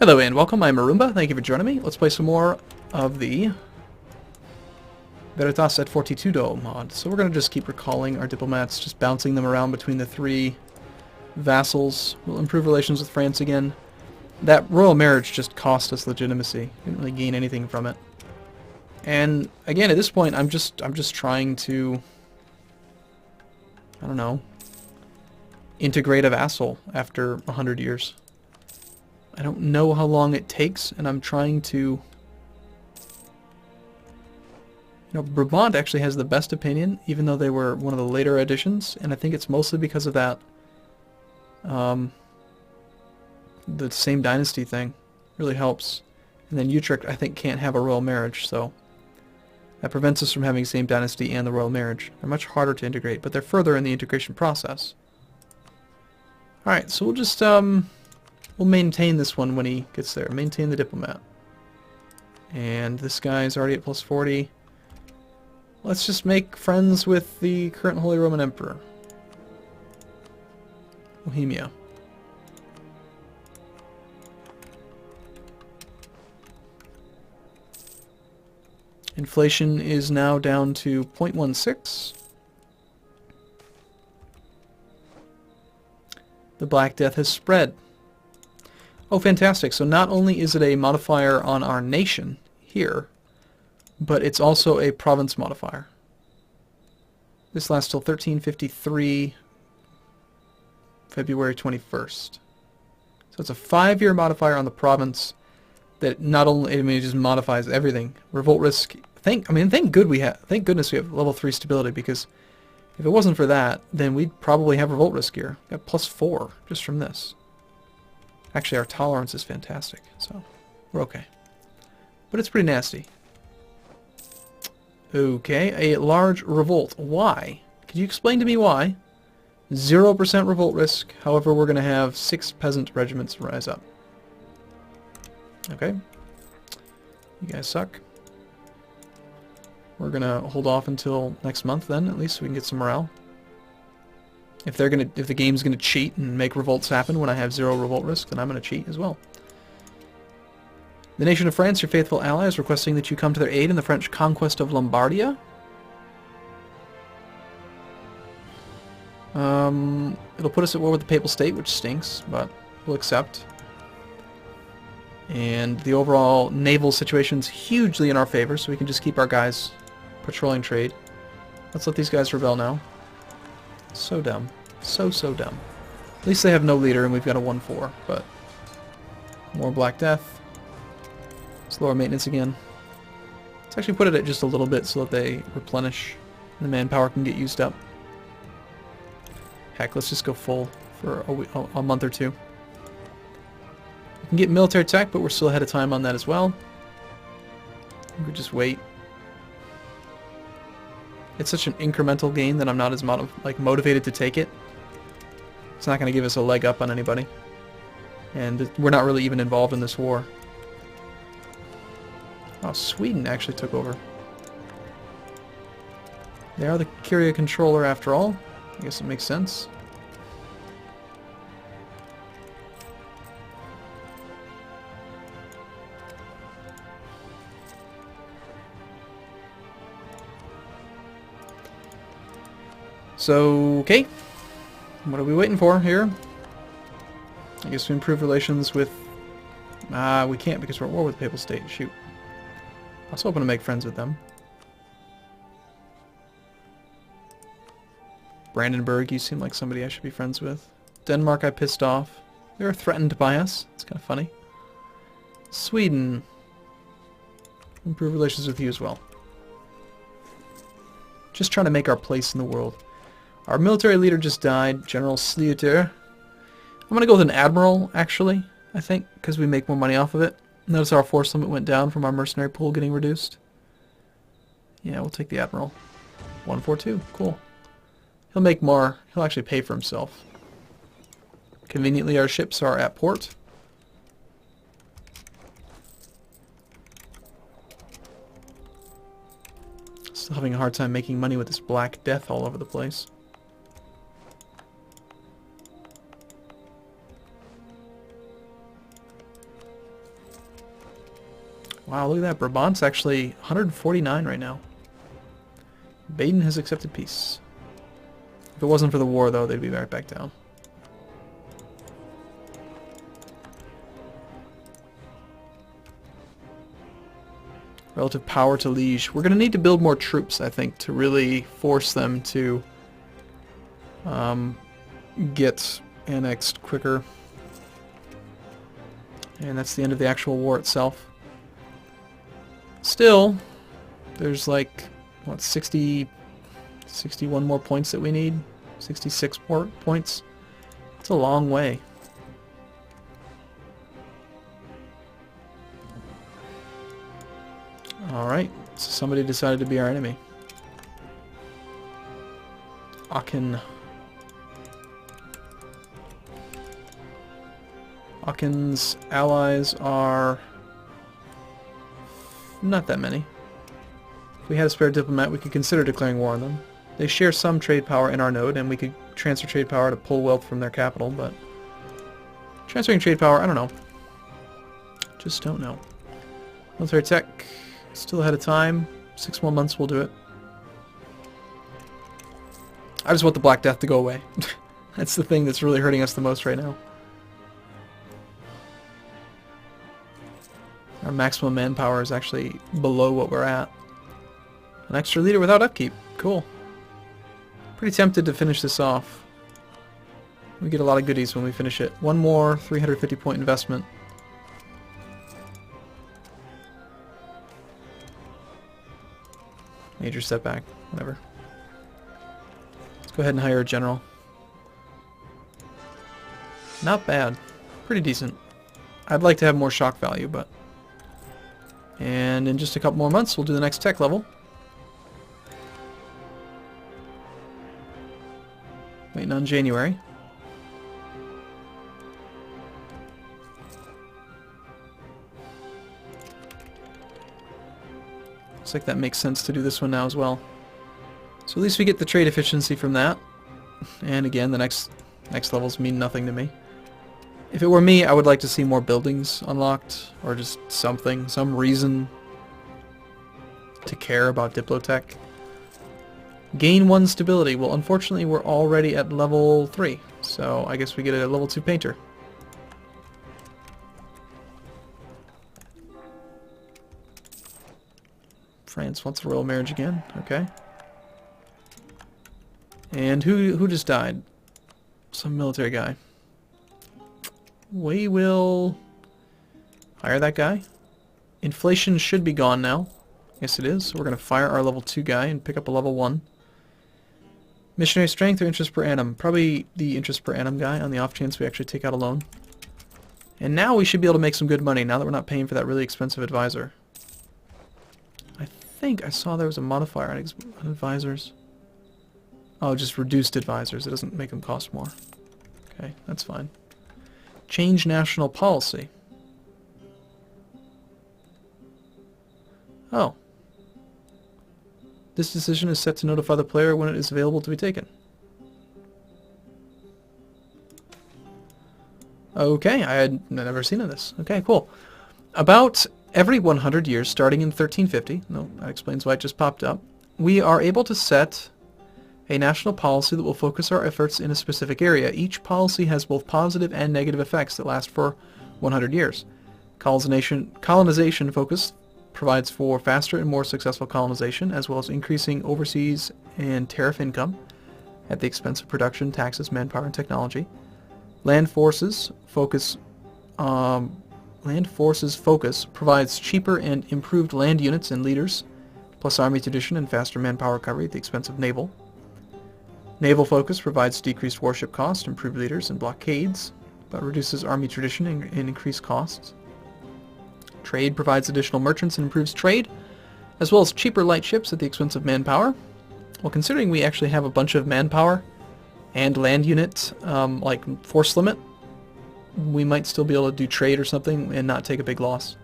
Hello and welcome, I'm Arumba. Thank you for joining me. Let's play some more of the Veritas Et Fortitudo mod. So we're going to just keep recalling our diplomats, just bouncing them around between the three vassals. We'll improve relations with France again. That royal marriage just cost us legitimacy. Didn't really gain anything from it. And again, at this point, I'm just trying to, I don't know, integrate a vassal after 100 years. I don't know how long it takes, and I'm trying to... You know, Brabant actually has the best opinion, even though they were one of the later additions, and I think it's mostly because of that, the same dynasty thing really helps. And then Utrecht, I think, can't have a royal marriage, so that prevents us from having same dynasty and the royal marriage. They're much harder to integrate, but they're further in the integration process. Alright, so we'll just, we'll maintain this one when he gets there. Maintain the diplomat. And this guy's already at plus 40. Let's just make friends with the current Holy Roman Emperor. Bohemia. Inflation is now down to 0.16. The Black Death has spread. Oh, fantastic. So not only is it a modifier on our nation here, but it's also a province modifier. This lasts till 1353, February 21st. So it's a 5-year modifier on the province that not only, I mean, it just modifies everything. Revolt risk, thank goodness we have level 3 stability, because if it wasn't for that, then we'd probably have revolt risk here. Got plus 4 just from this. Actually, our tolerance is fantastic, so we're okay. But it's pretty nasty. Okay, a large revolt. Why? Could you explain to me why? 0% revolt risk, however we're going to have 6 peasant regiments rise up. Okay. You guys suck. We're going to hold off until next month then, at least so we can get some morale. If the game's gonna cheat and make revolts happen when I have 0 revolt risk, then I'm gonna cheat as well. The nation of France, your faithful ally, is requesting that you come to their aid in the French conquest of Lombardia. It'll put us at war with the Papal State, which stinks, but we'll accept. And the overall naval situation's hugely in our favor, so we can just keep our guys patrolling trade. Let's let these guys rebel now. So dumb. So dumb. At least they have no leader and we've got a 1-4, but... More Black Death. Let's lower maintenance again. Let's actually put it at just a little bit so that they replenish and the manpower can get used up. Heck, let's just go full for a month or two. We can get military tech, but we're still ahead of time on that as well. We could just wait. It's such an incremental gain that I'm not as motivated to take it. It's not going to give us a leg up on anybody. And we're not really even involved in this war. Oh, Sweden actually took over. They are the Curia controller after all. I guess it makes sense. So, okay. What are we waiting for here? I guess we improve relations with... we can't because we're at war with the Papal State. Shoot. I was hoping to make friends with them. Brandenburg, you seem like somebody I should be friends with. Denmark I pissed off. They were threatened by us. It's kind of funny. Sweden. Improve relations with you as well. Just trying to make our place in the world. Our military leader just died, General Sleuter. I'm going to go with an admiral, actually, I think, because we make more money off of it. Notice our force limit went down from our mercenary pool getting reduced. Yeah, we'll take the admiral. 142, cool. He'll make more. He'll actually pay for himself. Conveniently, our ships are at port. Still having a hard time making money with this Black Death all over the place. Wow, look at that. Brabant's actually 149 right now. Baden has accepted peace. If it wasn't for the war, though, they'd be right back down. Relative power to Liege. We're going to need to build more troops, I think, to really force them to get annexed quicker. And that's the end of the actual war itself. Still, there's like, what, 61 more points that we need? 66 more points? It's a long way. Alright, so somebody decided to be our enemy. Aachen. Aachen's allies are not that many. If we had a spare diplomat, we could consider declaring war on them. They share some trade power in our node, and we could transfer trade power to pull wealth from their capital, but transferring trade power, I don't know. Just don't know. Military tech, still ahead of time. 6 more months will do it. I just want the Black Death to go away. That's the thing that's really hurting us the most right now. Our maximum manpower is actually below what we're at. An extra leader without upkeep. Cool. Pretty tempted to finish this off. We get a lot of goodies when we finish it. One more 350 point investment. Major setback. Whatever. Let's go ahead and hire a general. Not bad. Pretty decent. I'd like to have more shock value, but... And in just a couple more months, we'll do the next tech level. Waiting on January. Looks like that makes sense to do this one now as well. So at least we get the trade efficiency from that. And again, the next levels mean nothing to me. If it were me, I would like to see more buildings unlocked, or just something, some reason to care about Diplotech. Gain 1 stability. Well, unfortunately, we're already at level 3, so I guess we get a level 2 painter. France wants a royal marriage again. Okay. And who just died? Some military guy. We will hire that guy. Inflation should be gone now. Yes, it is. So we're going to fire our level 2 guy and pick up a level 1. Missionary strength or interest per annum? Probably the interest per annum guy on the off chance we actually take out a loan. And now we should be able to make some good money now that we're not paying for that really expensive advisor. I think I saw there was a modifier on advisors. Oh, just reduced advisors. It doesn't make them cost more. Okay, that's fine. Change national policy. Oh. This decision is set to notify the player when it is available to be taken. Okay, I had never seen of this. Okay, cool. About every 100 years, starting in 1350, no, that explains why it just popped up, we are able to set a national policy that will focus our efforts in a specific area. Each policy has both positive and negative effects that last for 100 years. Colonization focus provides for faster and more successful colonization, as well as increasing overseas and tariff income at the expense of production, taxes, manpower, and technology. Land forces focus provides cheaper and improved land units and leaders, plus army tradition and faster manpower recovery at the expense of naval. Naval focus provides decreased warship costs, improved leaders, and blockades, but reduces army tradition and increased costs. Trade provides additional merchants and improves trade, as well as cheaper light ships at the expense of manpower. Well, considering we actually have a bunch of manpower and land unit, like force limit, we might still be able to do trade or something and not take a big loss.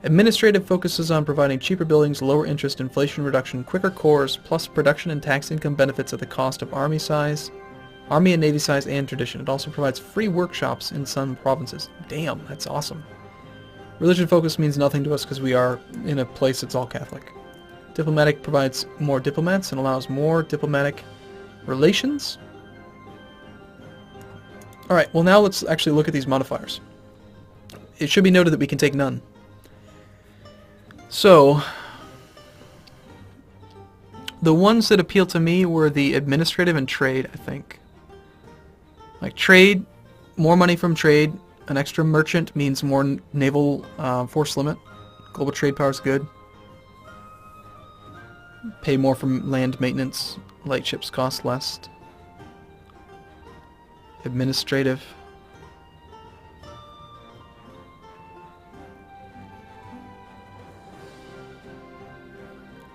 Administrative focuses on providing cheaper buildings, lower interest, inflation reduction, quicker cores, plus production and tax income benefits at the cost of army and navy size, and tradition. It also provides free workshops in some provinces. Damn, that's awesome. Religion focus means nothing to us because we are in a place that's all Catholic. Diplomatic provides more diplomats and allows more diplomatic relations. Alright, well now let's actually look at these modifiers. It should be noted that we can take none. So, the ones that appeal to me were the administrative and trade, I think. Like trade, more money from trade. An extra merchant means more naval force limit. Global trade power is good. Pay more from land maintenance. Light ships cost less. Administrative.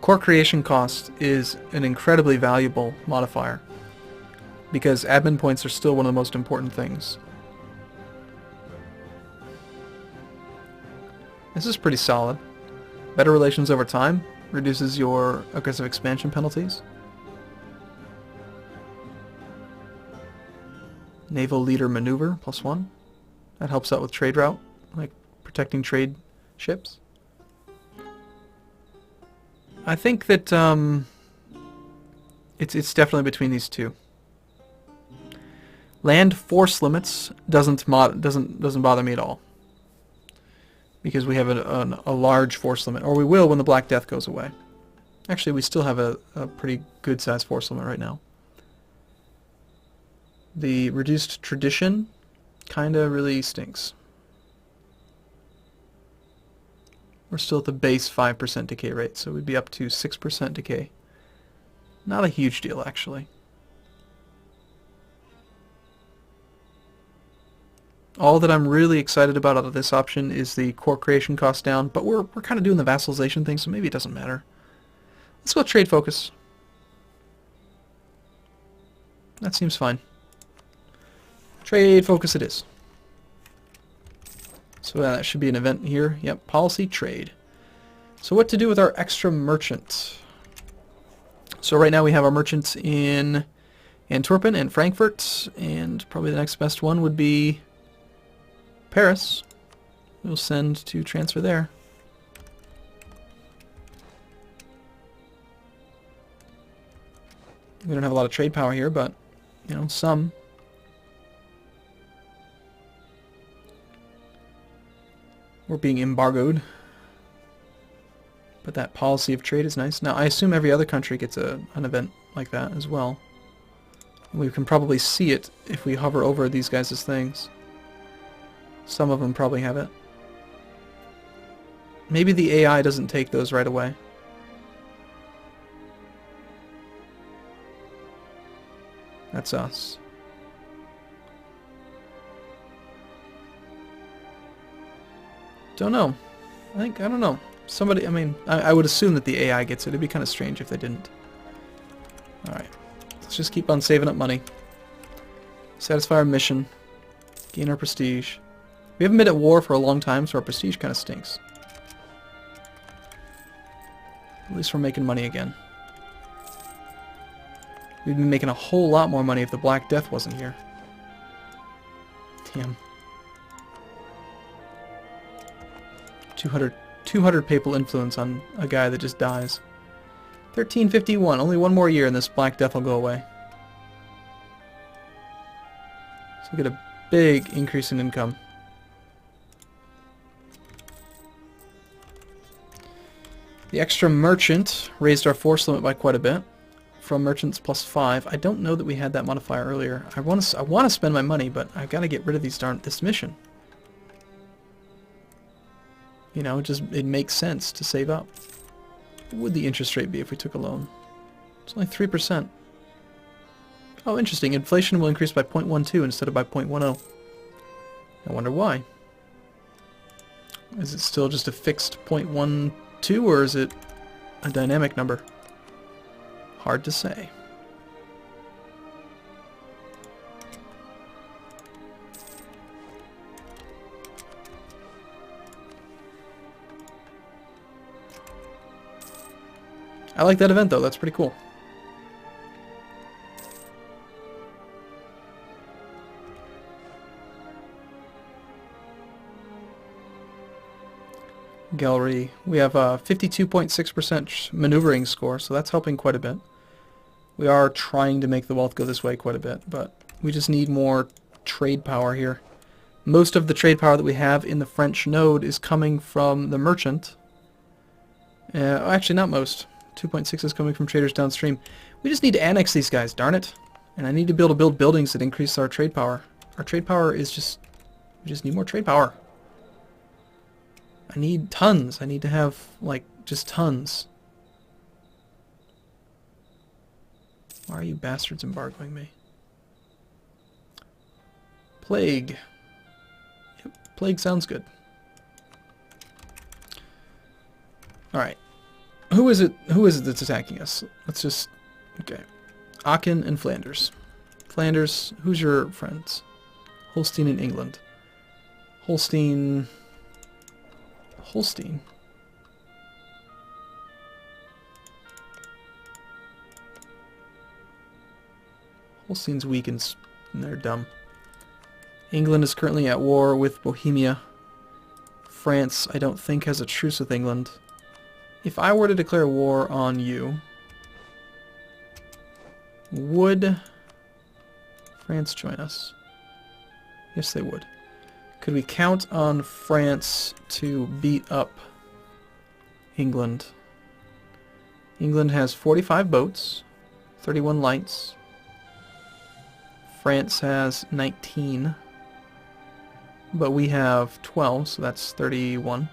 Core creation cost is an incredibly valuable modifier because admin points are still one of the most important things. This is pretty solid. Better relations over time reduces your aggressive expansion penalties. Naval leader maneuver +1. That helps out with trade route, like protecting trade ships. I think that it's definitely between these two. Land force limits doesn't bother me at all because we have a large force limit, or we will when the Black Death goes away. Actually, we still have a pretty good sized force limit right now. The reduced tradition kinda really stinks. We're still at the base 5% decay rate, so we'd be up to 6% decay. Not a huge deal, actually. All that I'm really excited about out of this option is the core creation cost down, but we're kind of doing the vassalization thing, so maybe it doesn't matter. Let's go trade focus. That seems fine. Trade focus it is. So that should be an event here. Yep, policy trade. So what to do with our extra merchant? So right now we have our merchants in Antwerpen and Frankfurt, and probably the next best one would be Paris. We'll send to transfer there. We don't have a lot of trade power here, but, you know, some. We're being embargoed. But that policy of trade is nice. Now, I assume every other country gets an event like that as well. We can probably see it if we hover over these guys' things. Some of them probably have it. Maybe the AI doesn't take those right away. That's us. Don't know. I don't know. Somebody, I mean, I would assume that the AI gets it. It'd be kind of strange if they didn't. Alright. Let's just keep on saving up money. Satisfy our mission. Gain our prestige. We haven't been at war for a long time, so our prestige kind of stinks. At least we're making money again. We'd be making a whole lot more money if the Black Death wasn't here. Damn. 200 papal influence on a guy that just dies. 1351. Only one more year and this Black Death will go away. So we get a big increase in income. The extra merchant raised our force limit by quite a bit. From merchants +5. I don't know that we had that modifier earlier. I want to spend my money, but I've got to get rid of this mission. You know, it makes sense to save up. What would the interest rate be if we took a loan? It's only 3%. Oh, interesting. Inflation will increase by 0.12 instead of by 0.10. I wonder why. Is it still just a fixed 0.12, or is it a dynamic number? Hard to say. I like that event though, that's pretty cool. Gelre. We have a 52.6% maneuvering score, so that's helping quite a bit. We are trying to make the wealth go this way quite a bit, but we just need more trade power here. Most of the trade power that we have in the French node is coming from the merchant. Actually, not most. 2.6 is coming from traders downstream. We just need to annex these guys, darn it. And I need to be able to build buildings that increase our trade power. Our trade power is just... We just need more trade power. I need tons. I need to have, like, just tons. Why are you bastards embargoing me? Plague. Yep, plague sounds good. Alright. Who is it that's attacking us? Let's just... Okay. Aachen and Flanders. Flanders, who's your friends? Holstein and England. Holstein... Holstein? Holstein's weak and they're dumb. England is currently at war with Bohemia. France, I don't think, has a truce with England. If I were to declare war on you, would France join us? Yes, they would. Could we count on France to beat up England? England has 45 boats, 31 lights. France has 19, but we have 12, so that's 31.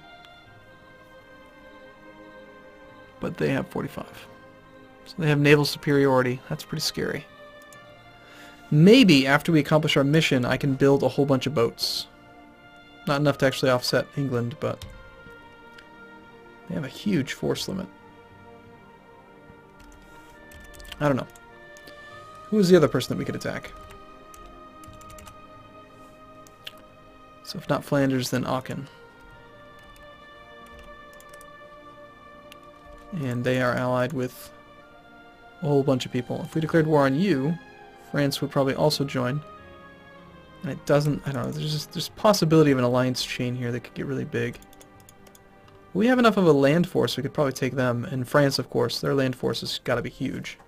But they have 45. So they have naval superiority. That's pretty scary. Maybe after we accomplish our mission, I can build a whole bunch of boats. Not enough to actually offset England, but they have a huge force limit. I don't know. Who is the other person that we could attack? So if not Flanders, then Aachen. And they are allied with a whole bunch of people. If we declared war on you, France would probably also join. And it doesn't, I don't know, there's possibility of an alliance chain here that could get really big. We have enough of a land force, we could probably take them. And France, of course, their land force has got to be huge.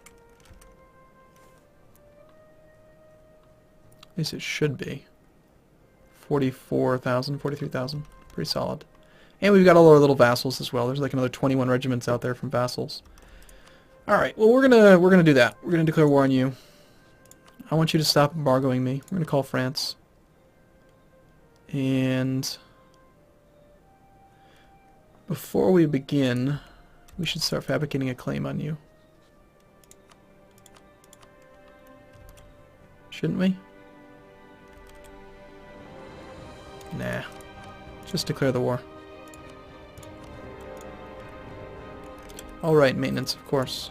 At least it should be. 44,000, 43,000. Pretty solid. And we've got all our little vassals as well. There's like another 21 regiments out there from vassals. Alright, well we're gonna do that. We're gonna declare war on you. I want you to stop embargoing me. We're gonna call France. And before we begin, we should start fabricating a claim on you. Shouldn't we? Nah. Just declare the war. Alright, maintenance, of course.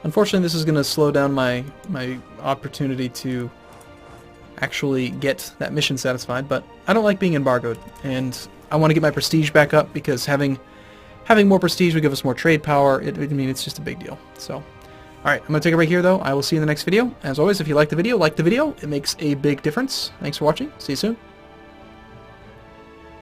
Unfortunately, this is going to slow down my opportunity to actually get that mission satisfied, but I don't like being embargoed, and I want to get my prestige back up, because having more prestige would give us more trade power. I mean, it's just a big deal. So, alright, I'm going to take a break here, though. I will see you in the next video. As always, if you like the video, like the video. It makes a big difference. Thanks for watching. See you soon.